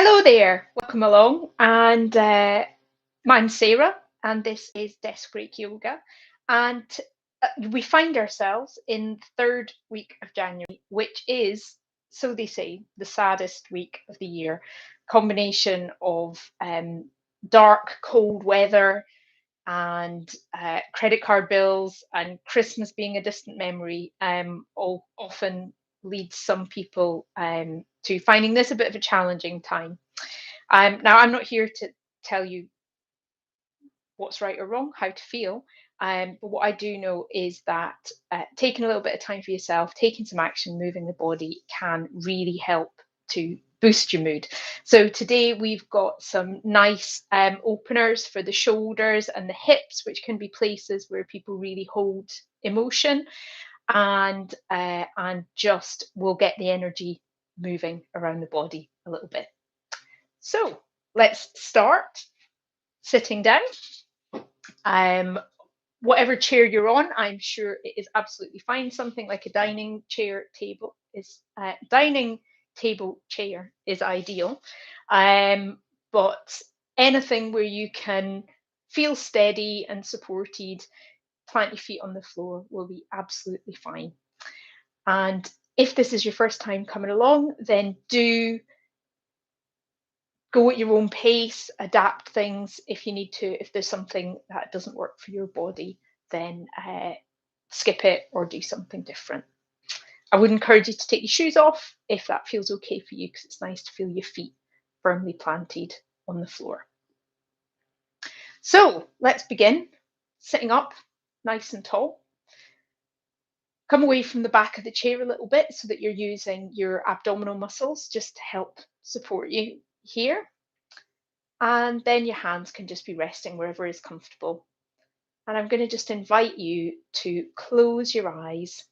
Hello there, welcome along. And I'm Sarah, and this is Desk Break Yoga. And we find ourselves in the third week of January, which is, so they say, the saddest week of the year. Combination of dark, cold weather and credit card bills and Christmas being a distant memory, all often leads some people to finding this a bit of a challenging time. Now, I'm not here to tell you what's right or wrong, how to feel. But what I do know is that taking a little bit of time for yourself, taking some action, moving the body can really help to boost your mood. So today we've got some nice openers for the shoulders and the hips, which can be places where people really hold emotion, and just will get the energy moving around the body a little bit. So let's start sitting down. Um, Whatever chair you're on, I'm sure it is absolutely fine. Something like a dining table chair is ideal, but anything where you can feel steady and supported, plant your feet on the floor will be absolutely fine. And if this is your first time coming along, then do go at your own pace, adapt things if you need to. If there's something that doesn't work for your body, then skip it or do something different. I would encourage you to take your shoes off if that feels okay for you, because it's nice to feel your feet firmly planted on the floor. So let's begin. Sitting up nice and tall. Come away from the back of the chair a little bit so that you're using your abdominal muscles just to help support you here. And then your hands can just be resting wherever is comfortable. And I'm going to just invite you to close your eyes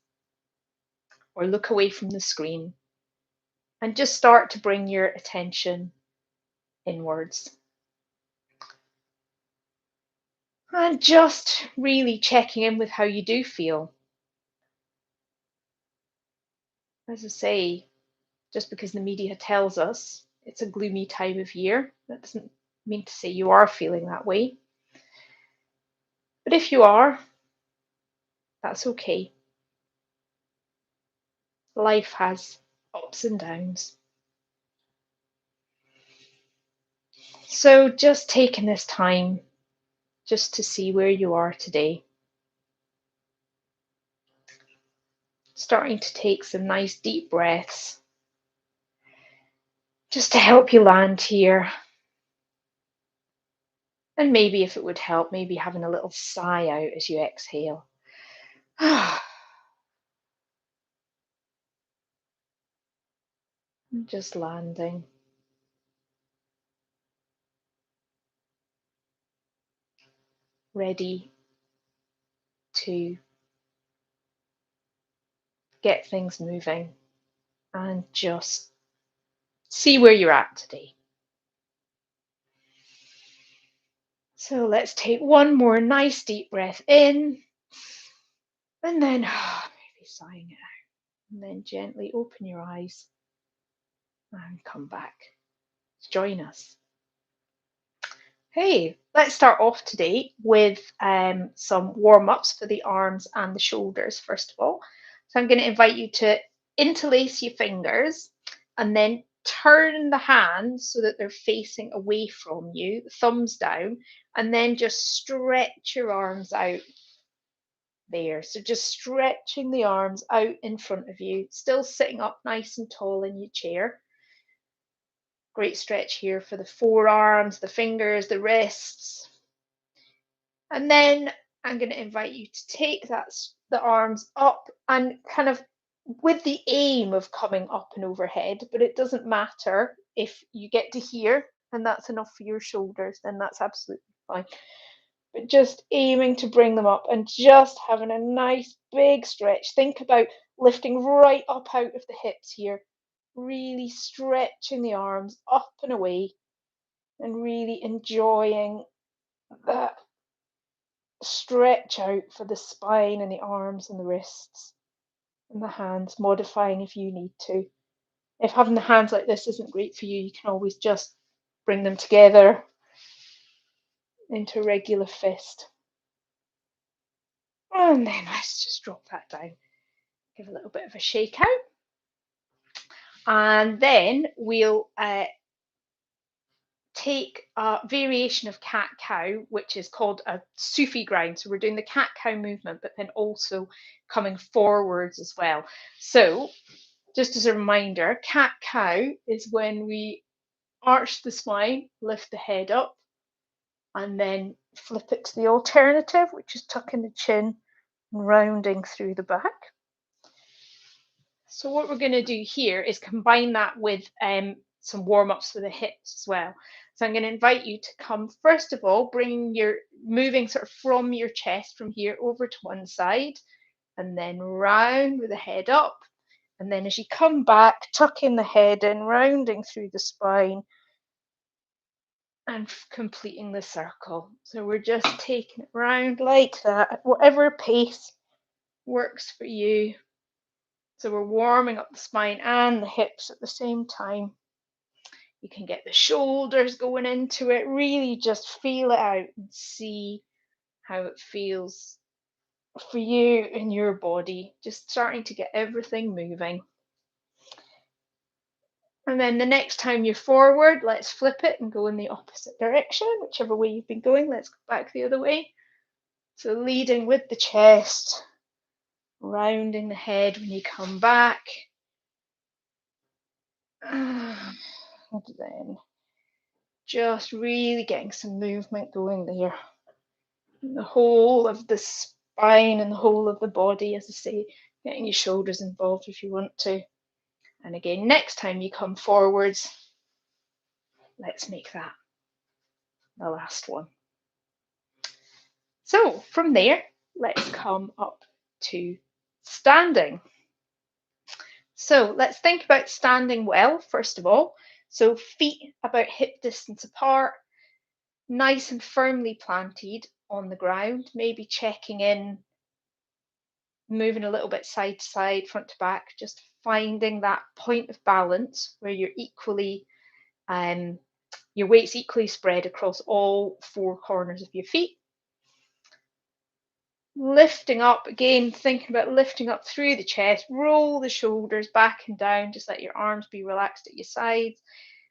or look away from the screen and just start to bring your attention inwards. And just really checking in with how you do feel. As I say, just because the media tells us it's a gloomy time of year, that doesn't mean to say you are feeling that way. But if you are, that's okay. Life has ups and downs. So just taking this time just to see where you are today. Starting to take some nice deep breaths just to help you land here. And maybe if it would help, maybe having a little sigh out as you exhale. Just landing. Ready to get things moving and just see where you're at today. So let's take one more nice deep breath in, and then maybe sighing it out, and then gently open your eyes and come back. Join us. Hey, let's start off today with some warm-ups for the arms and the shoulders, first of all. So I'm going to invite you to interlace your fingers and then turn the hands so that they're facing away from you, thumbs down, and then just stretch your arms out there. So just stretching the arms out in front of you, still sitting up nice and tall in your chair. Great stretch here for the forearms, the fingers, the wrists. And then I'm going to invite you to take the arms up and kind of with the aim of coming up and overhead, but it doesn't matter if you get to here and that's enough for your shoulders, then that's absolutely fine. But just aiming to bring them up and just having a nice big stretch. Think about lifting right up out of the hips here, really stretching the arms up and away and really enjoying that stretch out for the spine and the arms and the wrists and the hands, modifying if you need to. If having the hands like this isn't great for you, you can always just bring them together into a regular fist. And then let's just drop that down. Give a little bit of a shake out. And then we'll take a variation of cat cow, which is called a Sufi grind. So we're doing the cat cow movement, but then also coming forwards as well. So just as a reminder, cat cow is when we arch the spine, lift the head up, and then flip it to the alternative, which is tucking the chin and rounding through the back. So what we're going to do here is combine that with some warm-ups for the hips as well. So I'm going to invite you to come, first of all, moving sort of from your chest from here over to one side, and then round with the head up. And then as you come back, tucking the head in, rounding through the spine, and completing the circle. So we're just taking it round like that, at whatever pace works for you. So we're warming up the spine and the hips at the same time. You can get the shoulders going into it, really just feel it out and see how it feels for you in your body, just starting to get everything moving. And then the next time you're forward, let's flip it and go in the opposite direction, whichever way you've been going. Let's go back the other way. So leading with the chest, rounding the head when you come back. And then just really getting some movement going there. The whole of the spine and the whole of the body, as I say, getting your shoulders involved if you want to. And again, next time you come forwards, let's make that the last one. So from there, let's come up to standing. So let's think about standing well, first of all. So feet about hip distance apart, nice and firmly planted on the ground, maybe checking in, moving a little bit side to side, front to back, just finding that point of balance where you're equally, your weight's equally spread across all four corners of your feet. Lifting up again, thinking about lifting up through the chest, roll the shoulders back and down, just let your arms be relaxed at your sides.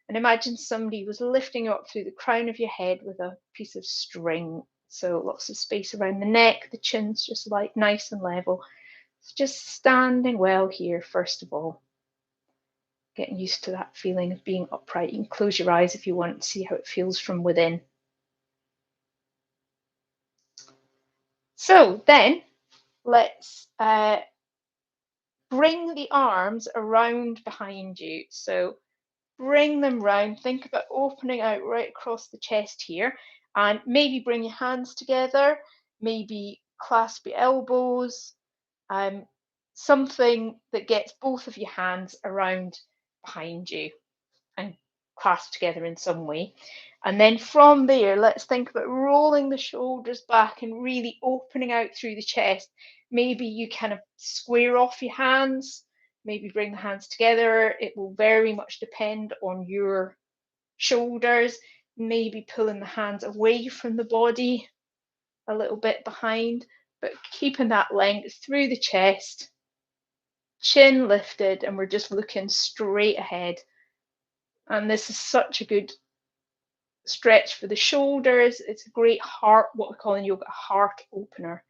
And imagine somebody was lifting you up through the crown of your head with a piece of string. So lots of space around the neck, the chin's just like nice and level. So just standing well here, first of all. Getting used to that feeling of being upright. You can close your eyes if you want to see how it feels from within. So then let's bring the arms around behind you. So bring them round. Think about opening out right across the chest here. And maybe bring your hands together. Maybe clasp your elbows. Something that gets both of your hands around behind you and clasped together in some way. And then from there, let's think about rolling the shoulders back and really opening out through the chest. Maybe you kind of square off your hands, maybe bring the hands together. It will very much depend on your shoulders. Maybe pulling the hands away from the body a little bit behind, but keeping that length through the chest, chin lifted, and we're just looking straight ahead. And this is such a good stretch for the shoulders. It's a great heart, what we call in yoga, a heart opener.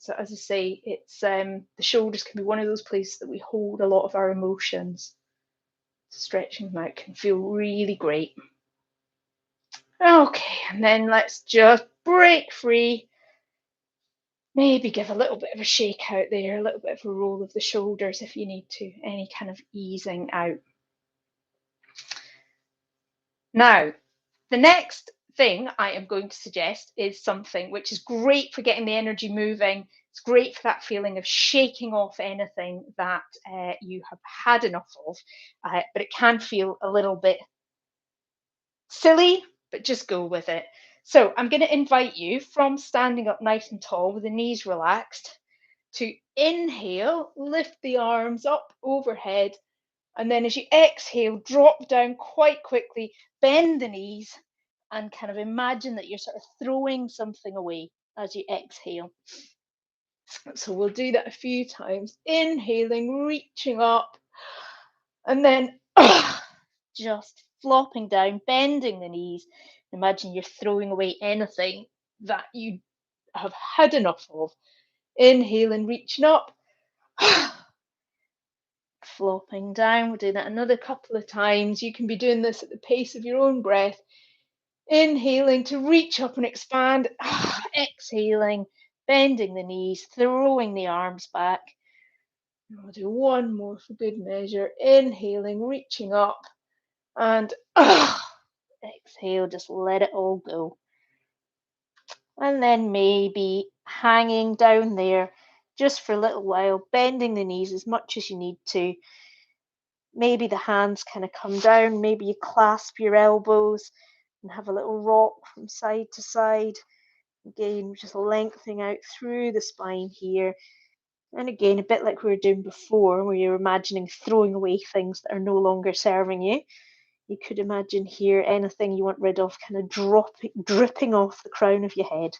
So as I say, it's the shoulders can be one of those places that we hold a lot of our emotions. Stretching them out can feel really great. Okay, and then let's just break free. Maybe give a little bit of a shake out there, a little bit of a roll of the shoulders if you need to, any kind of easing out. Now, the next thing I am going to suggest is something which is great for getting the energy moving. It's great for that feeling of shaking off anything that you have had enough of, but it can feel a little bit silly, but just go with it. So I'm going to invite you from standing up nice and tall with the knees relaxed to inhale, lift the arms up overhead And then as you exhale, drop down quite quickly, bend the knees, and kind of imagine that you're sort of throwing something away as you exhale. So we'll do that a few times. Inhaling, reaching up, and then just flopping down, bending the knees. Imagine you're throwing away anything that you have had enough of. Inhaling, reaching up, flopping down. We'll do that another couple of times. You can be doing this at the pace of your own breath. Inhaling to reach up and expand. Exhaling, bending the knees, throwing the arms back. And we'll do one more for good measure. Inhaling, reaching up, and exhale, just let it all go. And then maybe hanging down there just for a little while, bending the knees as much as you need to. Maybe the hands kind of come down, maybe you clasp your elbows and have a little rock from side to side. Again, just lengthening out through the spine here. And again, a bit like we were doing before, where you're imagining throwing away things that are no longer serving you. You could imagine here anything you want rid of kind of dripping off the crown of your head.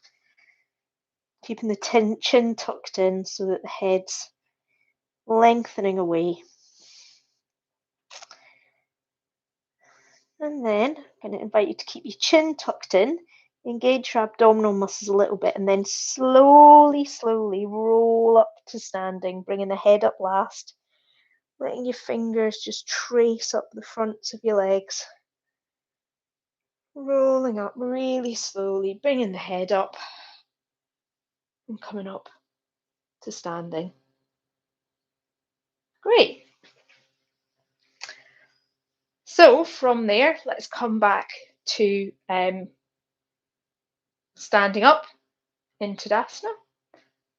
Keeping the chin tucked in so that the head's lengthening away. And then I'm going to invite you to keep your chin tucked in, engage your abdominal muscles a little bit, and then slowly, slowly roll up to standing, bringing the head up last, letting your fingers just trace up the fronts of your legs. Rolling up really slowly, bringing the head up and coming up to standing. Great. So from there, let's come back to standing up in Tadasana,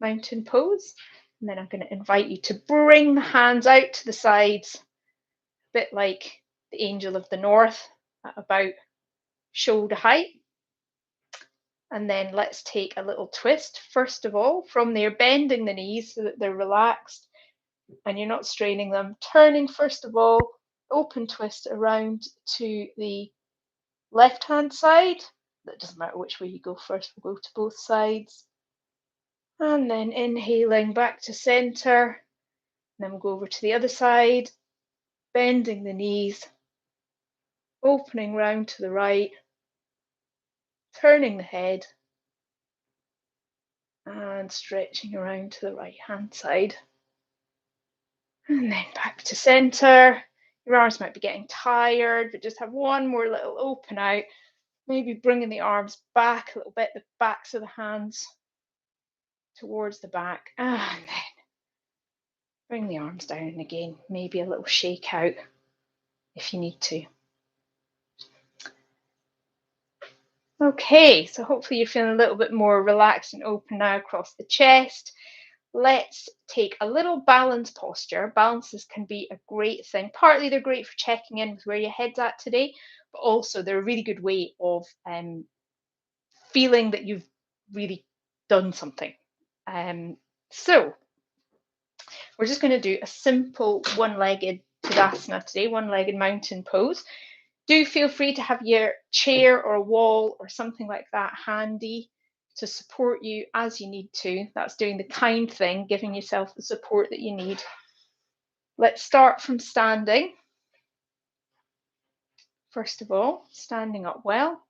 mountain pose. And then I'm going to invite you to bring the hands out to the sides, a bit like the Angel of the North, at about shoulder height. And then let's take a little twist. First of all, from there, bending the knees so that they're relaxed and you're not straining them. Turning, first of all, open twist around to the left-hand side. That doesn't matter which way you go first, we'll go to both sides. And then inhaling back to center. Then we'll go over to the other side, bending the knees, opening round to the right, turning the head, and stretching around to the right-hand side. And then back to center. Your arms might be getting tired, but just have one more little open out. Maybe bringing the arms back a little bit, the backs of the hands towards the back. And then bring the arms down again. Maybe a little shake out if you need to. Okay, so hopefully you're feeling a little bit more relaxed and open now across the chest. Let's take a little balance posture. Balances can be a great thing. Partly they're great for checking in with where your head's at today, but also they're a really good way of feeling that you've really done something. So we're just going to do a simple one-legged Tadasana today, one-legged mountain pose. Do feel free to have your chair or a wall or something like that handy to support you as you need to. That's doing the kind thing, giving yourself the support that you need. Let's start from standing. First of all, standing up well.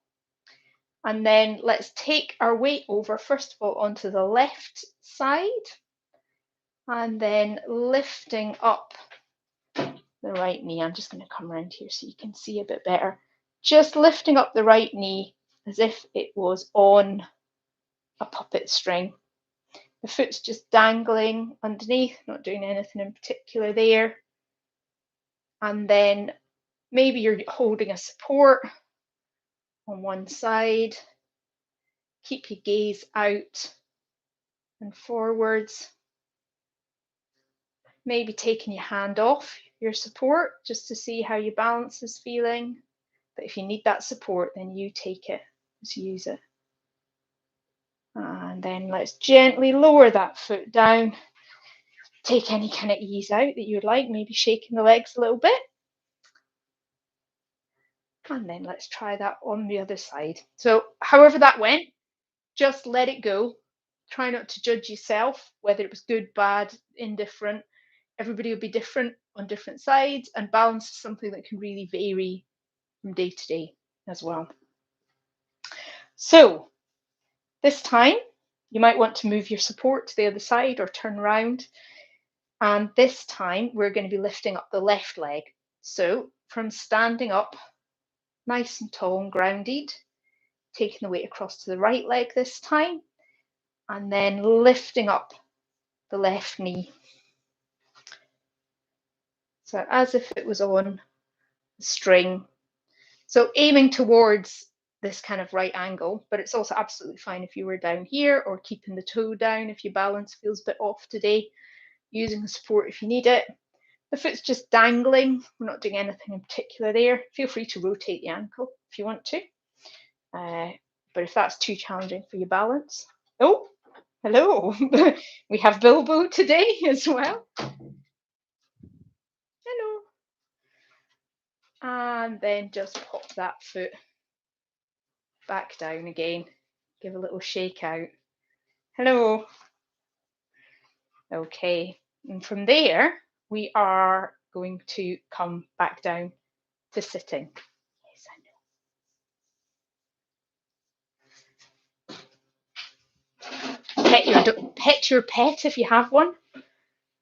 And then let's take our weight over, first of all, onto the left side. And then lifting up the right knee. I'm just going to come around here so you can see a bit better. Just lifting up the right knee as if it was on a puppet string. The foot's just dangling underneath, not doing anything in particular there. And then maybe you're holding a support on one side. Keep your gaze out and forwards. Maybe taking your hand off your support just to see how your balance is feeling. But if you need that support, then you take it, just use it. And then let's gently lower that foot down, Take any kind of ease out that you'd like, maybe shaking the legs a little bit. And then let's try that on the other side. So however that went, just let it go. Try not to judge yourself, whether it was good, bad, indifferent. Everybody will be different on different sides, and balance is something that can really vary from day to day as well. So this time, you might want to move your support to the other side or turn around. And this time, we're going to be lifting up the left leg. So from standing up, nice and tall and grounded, taking the weight across to the right leg this time, and then lifting up the left knee. So as if it was on a string. So aiming towards this kind of right angle, but it's also absolutely fine if you were down here, or keeping the toe down if your balance feels a bit off today, using the support if you need it. If it's just dangling, we're not doing anything in particular there. Feel free to rotate the ankle if you want to. But if that's too challenging for your balance. Oh, hello. We have Bilbo today as well. Hello. And then just pop that foot back down again. Give a little shake out. Hello. Okay. And from there, we are going to come back down to sitting. Yes, I know. Pet your pet if you have one,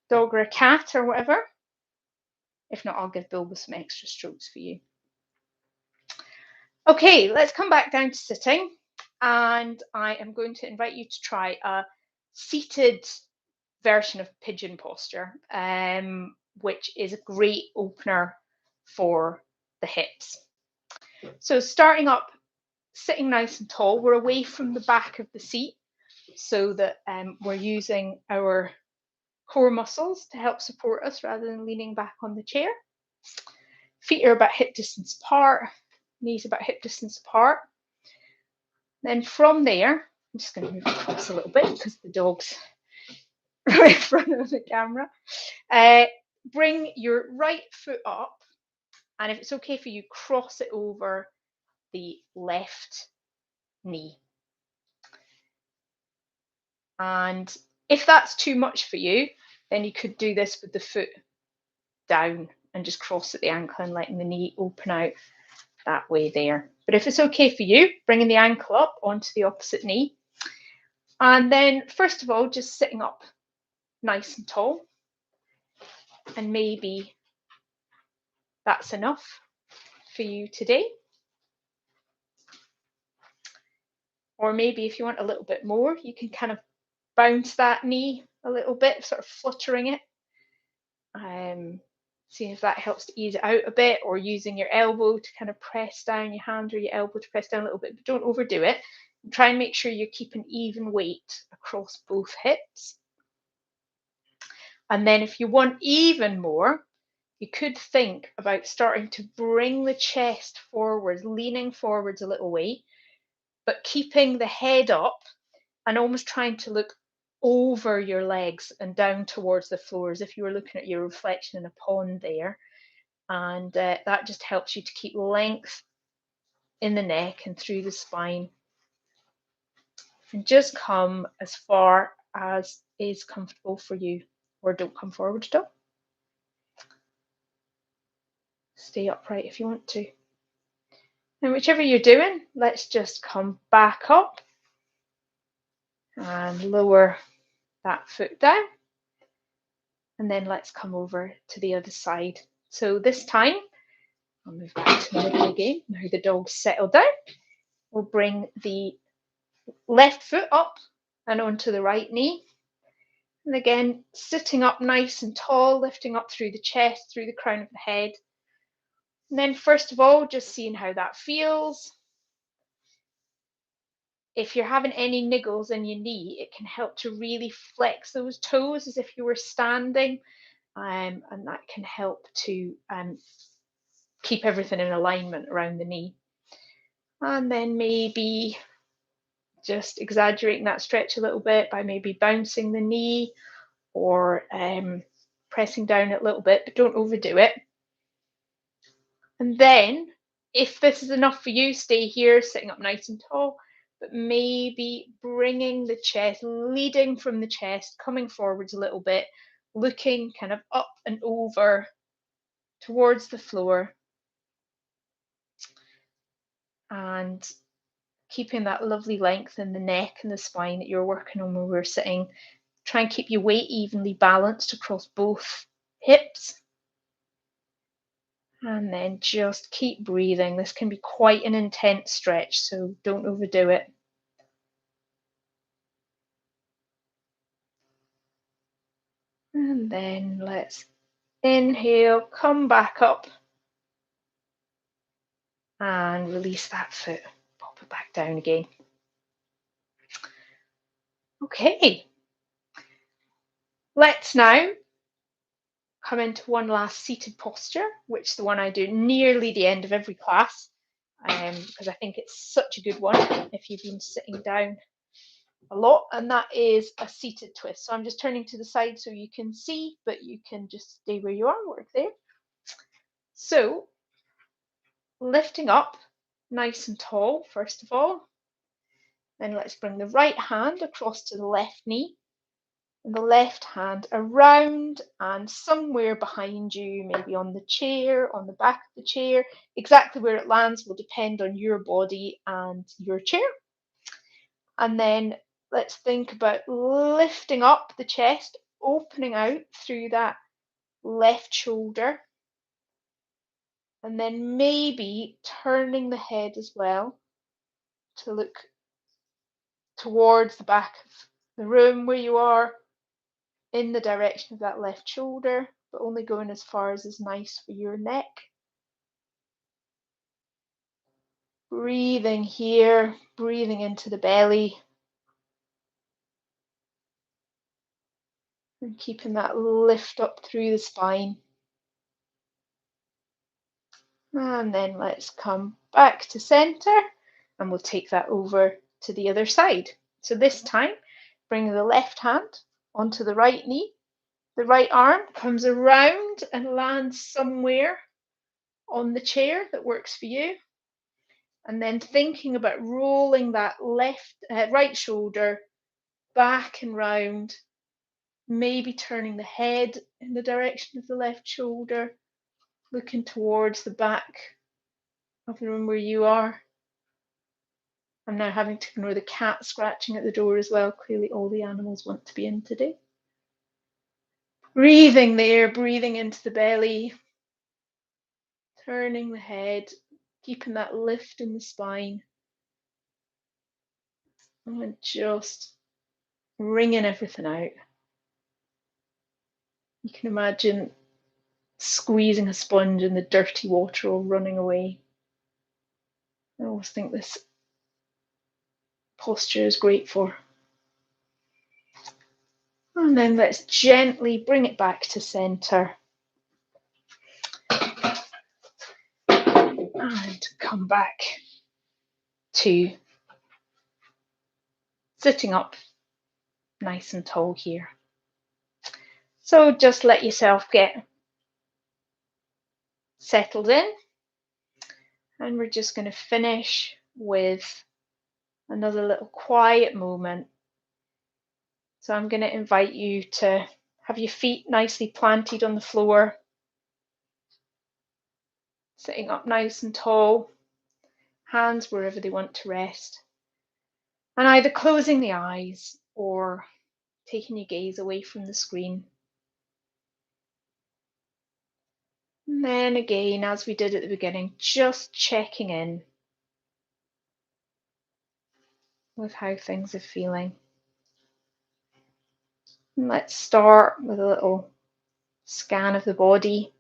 dog or a cat or whatever. If not, I'll give Bilbo some extra strokes for you. Okay, let's come back down to sitting, and I am going to invite you to try a seated version of pigeon posture, which is a great opener for the hips. So starting up, sitting nice and tall, we're away from the back of the seat so that we're using our core muscles to help support us rather than leaning back on the chair. Feet are about hip distance apart, knees about hip distance apart. Then from there, I'm just going to move across a little bit because the dog's right in front of the camera. Bring your right foot up, and if it's okay for you, cross it over the left knee. And if that's too much for you, then you could do this with the foot down and just cross at the ankle and letting the knee open out that way there. But if it's okay for you, bringing the ankle up onto the opposite knee. And then first of all, just sitting up nice and tall. And maybe that's enough for you today. Or maybe if you want a little bit more, you can kind of bounce that knee a little bit, sort of fluttering it. See if that helps to ease it out a bit, or using your elbow to kind of press down, your hand or your elbow to press down a little bit, but don't overdo it. And try and make sure you're keeping even weight across both hips. And then if you want even more, you could think about starting to bring the chest forwards, leaning forwards a little way, but keeping the head up and almost trying to look over your legs and down towards the floor as if you were looking at your reflection in a pond there. And that just helps you to keep length in the neck and through the spine. And just come as far as is comfortable for you, or don't come forward at all. Stay upright if you want to. And whichever you're doing, let's just come back up and lower that foot down. And then let's come over to the other side. So this time, I'll move back to the middle again. Now the dog's settled down. We'll bring the left foot up and onto the right knee. And again, sitting up nice and tall, lifting up through the chest, through the crown of the head. And then first of all, just seeing how that feels. If you're having any niggles in your knee, it can help to really flex those toes as if you were standing. And that can help to keep everything in alignment around the knee. And then maybe just exaggerating that stretch a little bit by maybe bouncing the knee or pressing down a little bit, but don't overdo it. And then, if this is enough for you, stay here, sitting up nice and tall, but maybe bringing the chest, leading from the chest, coming forwards a little bit, looking kind of up and over towards the floor, and keeping that lovely length in the neck and the spine that you're working on when we're sitting. Try and keep your weight evenly balanced across both hips. And then just keep breathing. This can be quite an intense stretch, so don't overdo it. And then let's inhale, come back up, and release that foot. Pop it back down again. Okay. Let's now come into one last seated posture, which is the one I do nearly the end of every class, because I think it's such a good one if you've been sitting down a lot, and that is a seated twist. So I'm just turning to the side so you can see, but you can just stay where you are, work there. So lifting up nice and tall, first of all. Then let's bring the right hand across to the left knee, and the left hand around and somewhere behind you, maybe on the chair, on the back of the chair. Exactly where it lands will depend on your body and your chair. And then let's think about lifting up the chest, opening out through that left shoulder, and then maybe turning the head as well to look towards the back of the room where you are, in the direction of that left shoulder, but only going as far as is nice for your neck. Breathing here, breathing into the belly, and keeping that lift up through the spine. And then let's come back to center, and we'll take that over to the other side. So this time, bring the left hand onto the right knee. The right arm comes around and lands somewhere on the chair that works for you. And then thinking about rolling that right shoulder back and round, maybe turning the head in the direction of the left shoulder, looking towards the back of the room where you are. I'm now having to ignore the cat scratching at the door as well. Clearly all the animals want to be in today. Breathing there, breathing into the belly, turning the head, keeping that lift in the spine, and just wringing everything out. You can imagine squeezing a sponge and the dirty water all running away. I always think this posture is great for. And then let's gently bring it back to center. And come back to sitting up nice and tall here. So just let yourself get settled in. And we're just going to finish with another little quiet moment. So I'm going to invite you to have your feet nicely planted on the floor, sitting up nice and tall, hands wherever they want to rest, and either closing the eyes or taking your gaze away from the screen. And then again, as we did at the beginning, just checking in with how things are feeling. And let's start with a little scan of the body.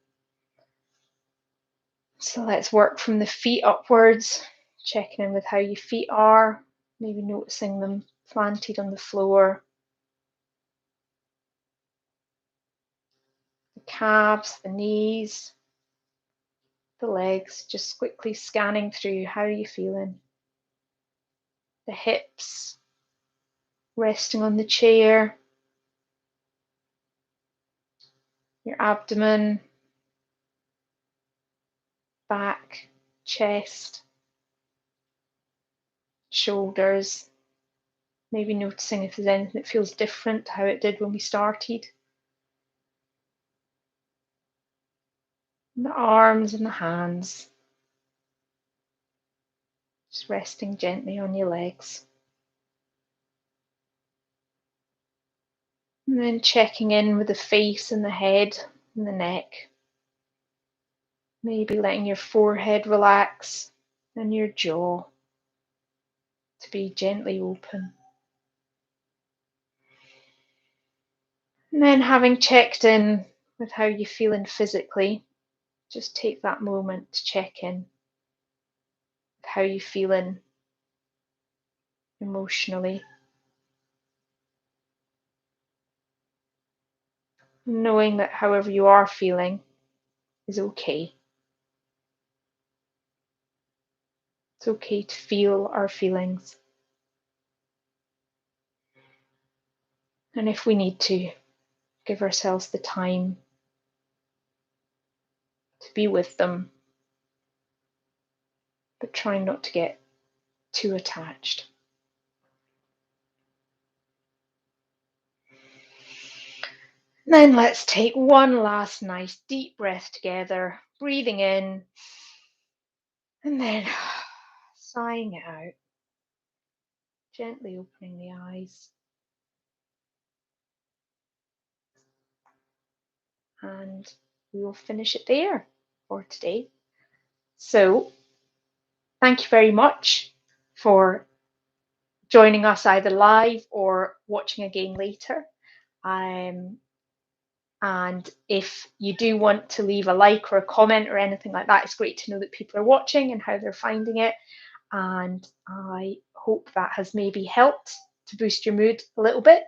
So let's work from the feet upwards, checking in with how your feet are, maybe noticing them planted on the floor. The calves, the knees, the legs, just quickly scanning through how you're feeling. The hips, resting on the chair. your abdomen, back, chest, shoulders. Maybe noticing if there's anything that feels different to how it did when we started. And the arms and the hands. Just resting gently on your legs. And then checking in with the face and the head and the neck. Maybe letting your forehead relax and your jaw to be gently open. And then having checked in with how you're feeling physically, just take that moment to check in with how you're feeling emotionally. Knowing that however you are feeling is okay. It's okay to feel our feelings. And if we need to, give ourselves the time to be with them, but try not to get too attached. Then let's take one last nice deep breath together, breathing in and then sighing it out, gently opening the eyes. And we will finish it there for today. So, thank you very much for joining us either live or watching again later. And if you do want to leave a like or a comment or anything like that, it's great to know that people are watching and how they're finding it. And I hope that has maybe helped to boost your mood a little bit.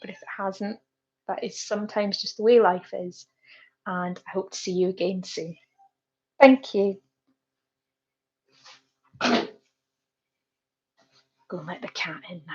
But if it hasn't, that is sometimes just the way life is. And I hope to see you again soon. Thank you. Go and let the cat in now.